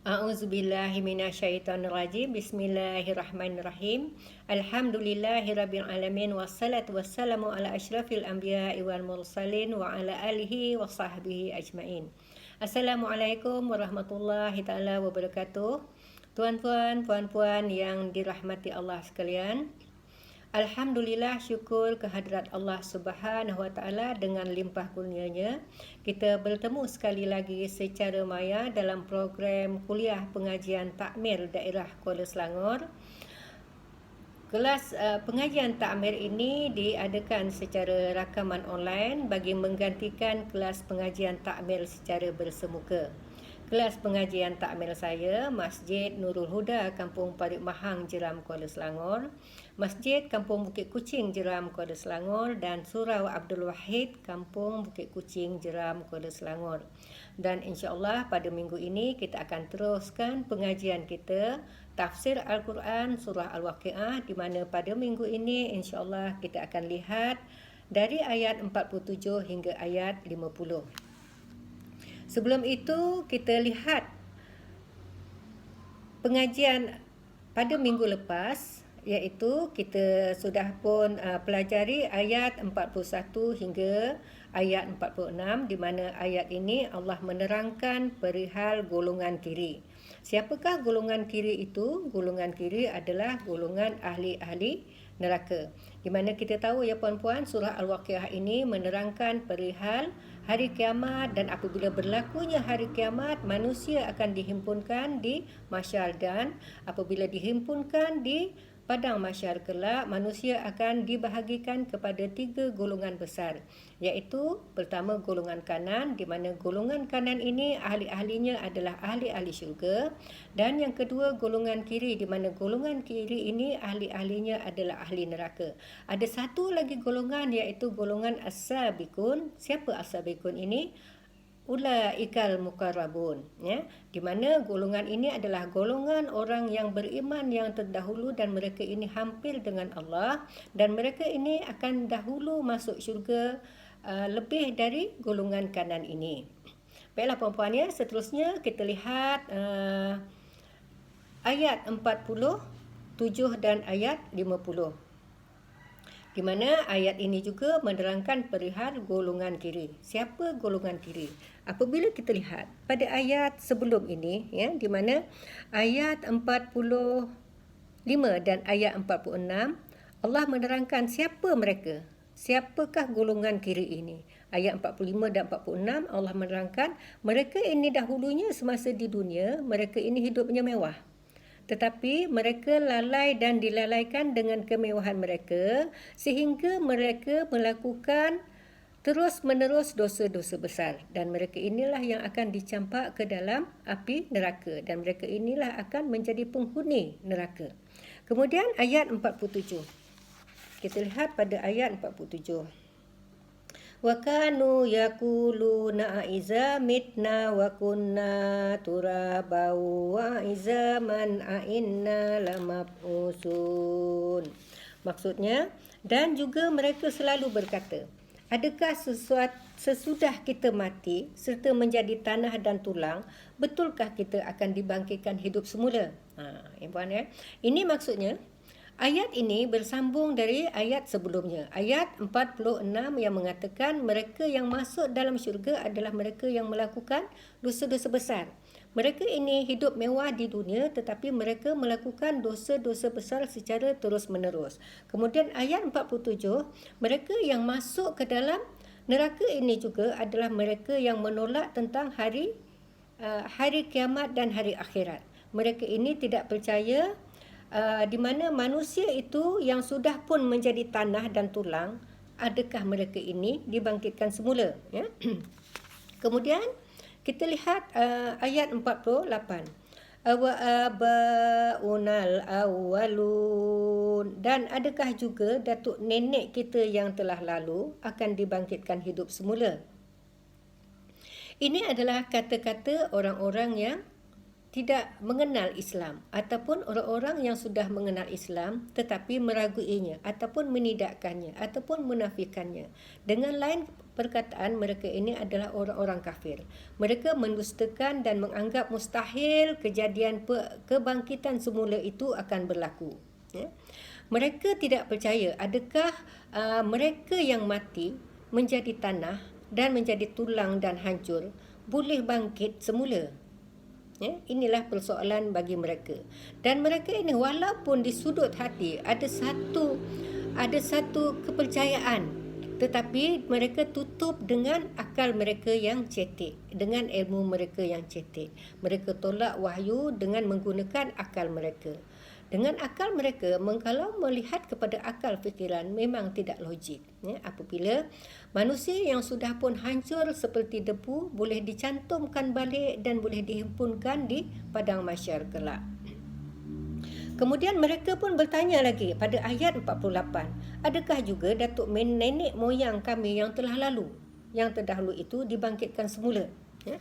A'udzubillahi minasyaitonirrajim. Bismillahirrahmanirrahim. Alhamdulillahirabbil alamin wassalatu wassalamu ala asyrafil anbiya'i wal mursalin wa ala alihi wa sahbihi ajmain. Assalamualaikum warahmatullahi taala wabarakatuh. Tuan-tuan, puan-puan yang dirahmati Allah sekalian. Alhamdulillah, syukur kehadrat Allah Subhanahu Wa Taala dengan limpah kurnianya. Kita bertemu sekali lagi secara maya dalam program kuliah pengajian takmir daerah Kuala Selangor. Kelas pengajian takmir ini diadakan secara rakaman online bagi menggantikan kelas pengajian takmir secara bersemuka. Kelas pengajian takmir saya, Masjid Nurul Huda, Kampung Parit Mahang, Jeram, Kuala Selangor, Masjid Kampung Bukit Kucing, Jeram, Kuala Selangor, dan Surau Abdul Wahid, Kampung Bukit Kucing, Jeram, Kuala Selangor. Dan insya-Allah pada minggu ini kita akan teruskan pengajian kita tafsir Al-Quran surah Al-Waqiah, di mana pada minggu ini insya-Allah kita akan lihat dari ayat 47 hingga ayat 50. Sebelum itu, kita lihat pengajian pada minggu lepas, iaitu kita sudah pun pelajari ayat 41 hingga ayat 46, di mana ayat ini Allah menerangkan perihal golongan kiri. Siapakah golongan kiri itu? Golongan kiri adalah golongan ahli-ahli neraka. Di mana kita tahu ya puan-puan, surah Al-Waqiah ini menerangkan perihal hari kiamat, dan apabila berlakunya hari kiamat, manusia akan dihimpunkan di mahsyar, dan apabila dihimpunkan di padang mahsyar kelak, manusia akan dibahagikan kepada 3 golongan besar, iaitu pertama golongan kanan, di mana golongan kanan ini ahli-ahlinya adalah ahli-ahli syurga, dan yang kedua golongan kiri, di mana golongan kiri ini ahli-ahlinya adalah ahli neraka. Ada satu lagi golongan, iaitu golongan as-sabiqun. Siapa as-sabiqun ini? Ulaikal muqarrabun, ya, di mana golongan ini adalah golongan orang yang beriman yang terdahulu, dan mereka ini hampir dengan Allah, dan mereka ini akan dahulu masuk syurga lebih dari golongan kanan ini. Baiklah puan-puan ya, seterusnya kita lihat ayat 47 dan ayat 50. Di mana ayat ini juga menerangkan perihal golongan kiri. Siapa golongan kiri? Apabila kita lihat pada ayat sebelum ini, ya, di mana ayat 45 dan ayat 46, Allah menerangkan siapa mereka. Siapakah golongan kiri ini? Ayat 45 dan 46 Allah menerangkan mereka ini dahulunya semasa di dunia, mereka ini hidupnya mewah. Tetapi mereka lalai dan dilalaikan dengan kemewahan mereka, sehingga mereka melakukan terus-menerus dosa-dosa besar, dan mereka inilah yang akan dicampak ke dalam api neraka, dan mereka inilah akan menjadi penghuni neraka. Kemudian ayat 47. Kita lihat pada ayat 47. Wa kanu yaquluna aiza mitna wa kunna turabau wa aiza man ainna lamab'usun. Maksudnya, dan juga mereka selalu berkata, adakah sesudah kita mati serta menjadi tanah dan tulang, betulkah kita akan dibangkitkan hidup semula? Ini maksudnya ayat ini bersambung dari ayat sebelumnya. Ayat 46 yang mengatakan mereka yang masuk dalam syurga adalah mereka yang melakukan dosa-dosa besar. Mereka ini hidup mewah di dunia, tetapi mereka melakukan dosa-dosa besar secara terus-menerus. Kemudian ayat 47, mereka yang masuk ke dalam neraka ini juga adalah mereka yang menolak tentang hari kiamat dan hari akhirat. Mereka ini tidak percaya di mana manusia itu yang sudah pun menjadi tanah dan tulang, adakah mereka ini dibangkitkan semula, ya? Kemudian kita lihat ayat 48. Awa abaunal awwalun, dan adakah juga datuk nenek kita yang telah lalu akan dibangkitkan hidup semula? Ini adalah kata-kata orang-orang yang tidak mengenal Islam ataupun orang-orang yang sudah mengenal Islam tetapi meraguinya ataupun menidakkannya ataupun menafikannya. Dengan lain perkataan, mereka ini adalah orang-orang kafir. Mereka mendustakan dan menganggap mustahil kejadian kebangkitan semula itu akan berlaku. Ya. Mereka tidak percaya adakah mereka yang mati menjadi tanah dan menjadi tulang dan hancur boleh bangkit semula. Ya, inilah persoalan bagi mereka. Dan mereka ini walaupun di sudut hati ada satu kepercayaan, tetapi mereka tutup dengan akal mereka yang cetek, dengan ilmu mereka yang cetek. Mereka tolak wahyu dengan menggunakan akal mereka. Dengan akal mereka, kalau melihat kepada akal fikiran memang tidak logik. Ya, apabila manusia yang sudah pun hancur seperti debu boleh dicantumkan balik dan boleh dihimpunkan di padang mahsyar kelak. Kemudian mereka pun bertanya lagi pada ayat 48, adakah juga datuk nenek moyang kami yang telah lalu, yang terdahulu itu dibangkitkan semula? Ya.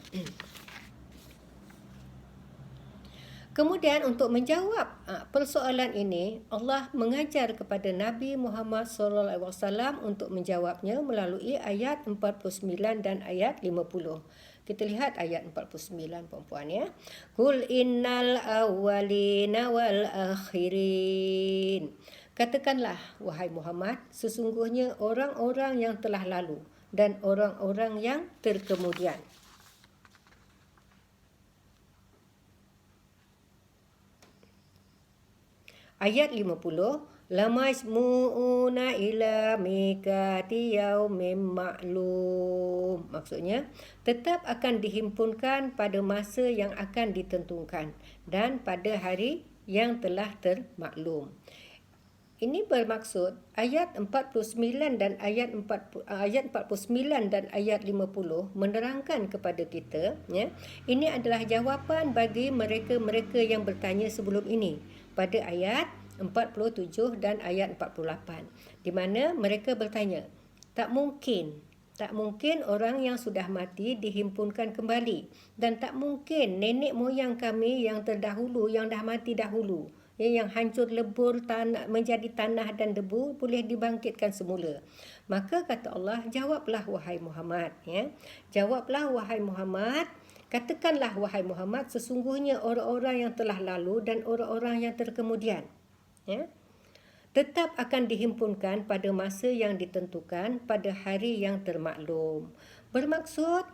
Kemudian untuk menjawab persoalan ini, Allah mengajar kepada Nabi Muhammad SAW untuk menjawabnya melalui ayat 49 dan ayat 50. Kita lihat ayat 49 puan-puan ya. Qul innal awwalina wal akhirin. Katakanlah wahai Muhammad, sesungguhnya orang-orang yang telah lalu dan orang-orang yang terkemudian. Ayat 50, lamajmu'una ila miqati yaumin ma'lum. Maksudnya, tetap akan dihimpunkan pada masa yang akan ditentukan dan pada hari yang telah termaklum. Ini bermaksud ayat 49 dan ayat 49 dan ayat 50 menerangkan kepada kita, ya, ini adalah jawapan bagi mereka-mereka yang bertanya sebelum ini pada ayat 47 dan ayat 48, di mana mereka bertanya, tak mungkin orang yang sudah mati dihimpunkan kembali, dan tak mungkin nenek moyang kami yang terdahulu, yang dah mati dahulu, yang hancur lebur menjadi tanah dan debu boleh dibangkitkan semula. Maka kata Allah, jawablah wahai Muhammad, ya. Jawablah wahai Muhammad, katakanlah wahai Muhammad, sesungguhnya orang-orang yang telah lalu dan orang-orang yang terkemudian, ya, tetap akan dihimpunkan pada masa yang ditentukan pada hari yang termaklum. Bermaksud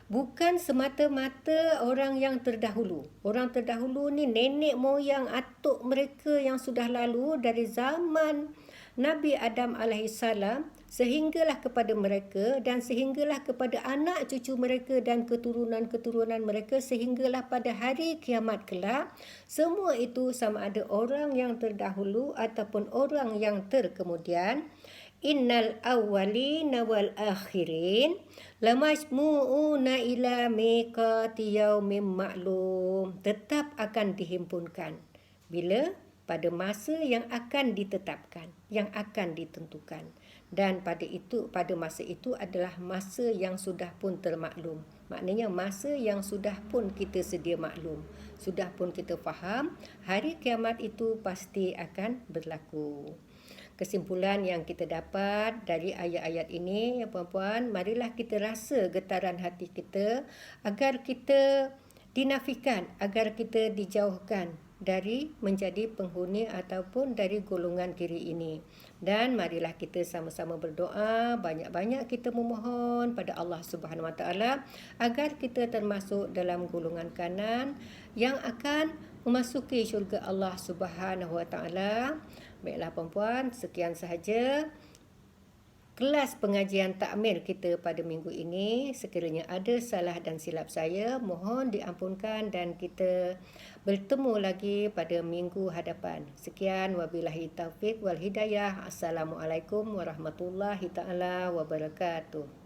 bukan semata-mata orang yang terdahulu. Orang terdahulu ni nenek moyang atuk mereka yang sudah lalu dari zaman Nabi Adam alaihissalam sehinggalah kepada mereka dan sehinggalah kepada anak cucu mereka dan keturunan-keturunan mereka sehinggalah pada hari kiamat kelak. Semua itu sama ada orang yang terdahulu ataupun orang yang terkemudian. Innal awwalina wal akhirin lamajmu'una ila miqati yaumin ma'lum. Tetap akan dihimpunkan. Bila? Pada masa yang akan ditetapkan, yang akan ditentukan. Dan pada masa itu adalah masa yang sudah pun termaklum. Maknanya masa yang sudah pun kita sedia maklum. Sudah pun kita faham, hari kiamat itu pasti akan berlaku. Kesimpulan yang kita dapat dari ayat-ayat ini, ya puan-puan, marilah kita rasa getaran hati kita agar kita dinafikan, agar kita dijauhkan dari menjadi penghuni ataupun dari golongan kiri ini. Dan marilah kita sama-sama berdoa, banyak-banyak kita memohon pada Allah Subhanahu Wa Taala agar kita termasuk dalam golongan kanan yang akan memasuki syurga Allah Subhanahu Wa Taala. Baiklah puan-puan, sekian sahaja kelas pengajian takmir kita pada minggu ini. Sekiranya ada salah dan silap saya, mohon diampunkan dan kita bertemu lagi pada minggu hadapan. Sekian, wabillahi taufik wal hidayah. Assalamualaikum warahmatullahi taala wabarakatuh.